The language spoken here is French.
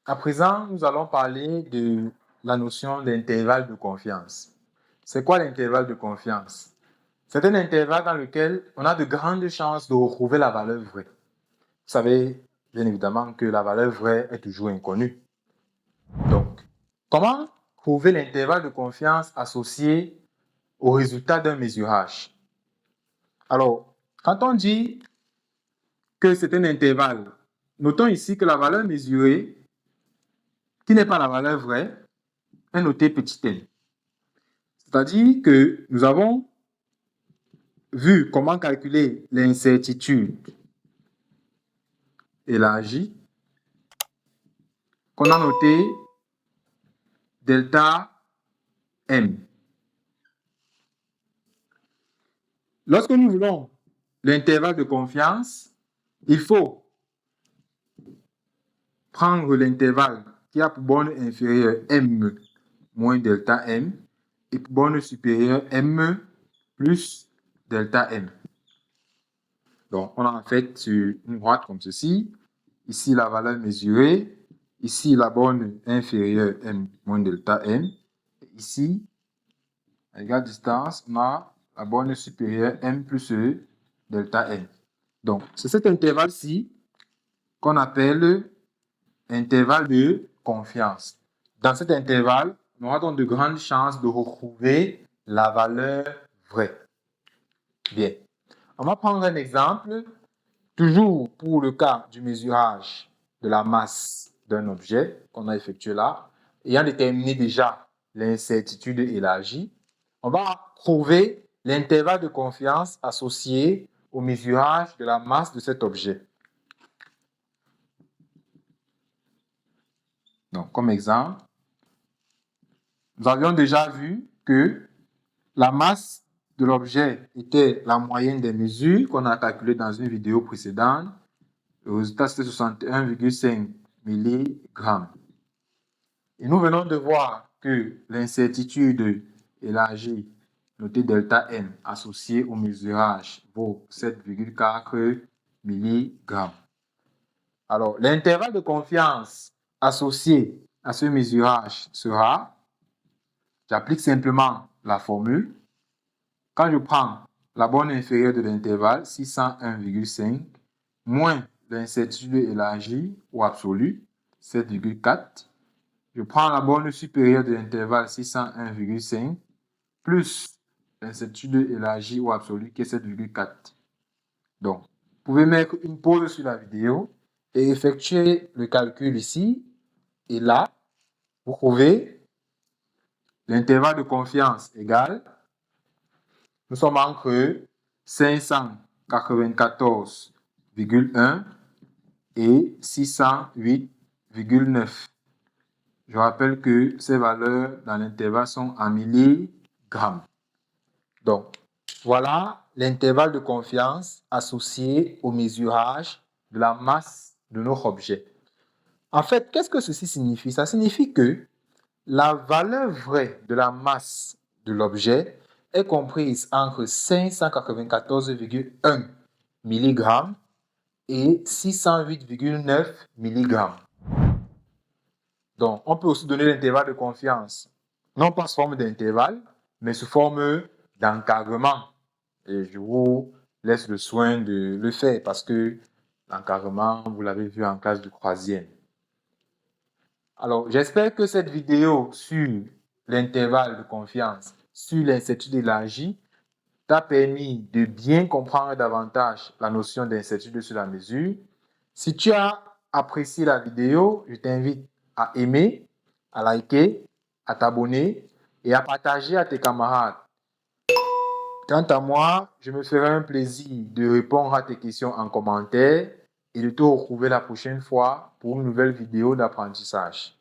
À présent, nous allons parler de la notion d'intervalle de confiance. C'est quoi l'intervalle de confiance? C'est un intervalle dans lequel on a de grandes chances de retrouver la valeur vraie. Vous savez, bien évidemment, que la valeur vraie est toujours inconnue. Donc, comment trouver l'intervalle de confiance associé au résultat d'un mesurage? Alors, quand on dit que c'est un intervalle, notons ici que la valeur mesurée, qui n'est pas la valeur vraie, est notée petit n. C'est-à-dire que nous avons vu comment calculer l'incertitude élargie, qu'on a noté delta m. Lorsque nous voulons l'intervalle de confiance, il faut prendre l'intervalle qui a pour borne inférieure m moins delta m et pour borne supérieure m plus delta m. Donc, on a en fait sur une droite comme ceci. Ici, la valeur mesurée. Ici, la borne inférieure m moins delta m. Et ici, à égale distance, on a la borne supérieure m plus delta m. Donc, c'est cet intervalle-ci qu'on appelle intervalle de confiance. Dans cet intervalle, on aura donc de grandes chances de retrouver la valeur vraie. Bien. On va prendre un exemple, toujours pour le cas du mesurage de la masse d'un objet qu'on a effectué là, ayant déterminé déjà l'incertitude élargie, on va trouver l'intervalle de confiance associé au mesurage de la masse de cet objet. Donc, comme exemple, nous avions déjà vu que la masse de l'objet était la moyenne des mesures qu'on a calculées dans une vidéo précédente. Le résultat, c'était 61,5 mg. Et nous venons de voir que l'incertitude élargie, notée delta n, associée au mesurage, vaut 7,4 mg. Alors, l'intervalle de confiance associé à ce mesurage sera, j'applique simplement la formule. Quand je prends la borne inférieure de l'intervalle, 601,5, moins l'incertitude élargie ou absolue, 7,4, je prends la borne supérieure de l'intervalle, 601,5, plus l'incertitude élargie ou absolue, qui est 7,4. Donc, vous pouvez mettre une pause sur la vidéo et effectuer le calcul ici. Et là, vous trouvez l'intervalle de confiance égal. Nous sommes entre 594,1 et 608,9. Je rappelle que ces valeurs dans l'intervalle sont en milligrammes. Donc, voilà l'intervalle de confiance associé au mesurage de la masse de notre objet. En fait, qu'est-ce que ceci signifie? Ça signifie que la valeur vraie de la masse de l'objet est comprise entre 594,1 mg et 608,9 mg. Donc, on peut aussi donner l'intervalle de confiance, non pas sous forme d'intervalle, mais sous forme d'encadrement. Et je vous laisse le soin de le faire parce que l'encadrement, vous l'avez vu en classe de troisième. Alors, j'espère que cette vidéo sur l'intervalle de confiance, sur l'incertitude élargie, t'a permis de bien comprendre davantage la notion d'incertitude sur la mesure. Si tu as apprécié la vidéo, je t'invite à aimer, à liker, à t'abonner et à partager à tes camarades. Quant à moi, je me ferai un plaisir de répondre à tes questions en commentaire et de te retrouver la prochaine fois pour une nouvelle vidéo d'apprentissage.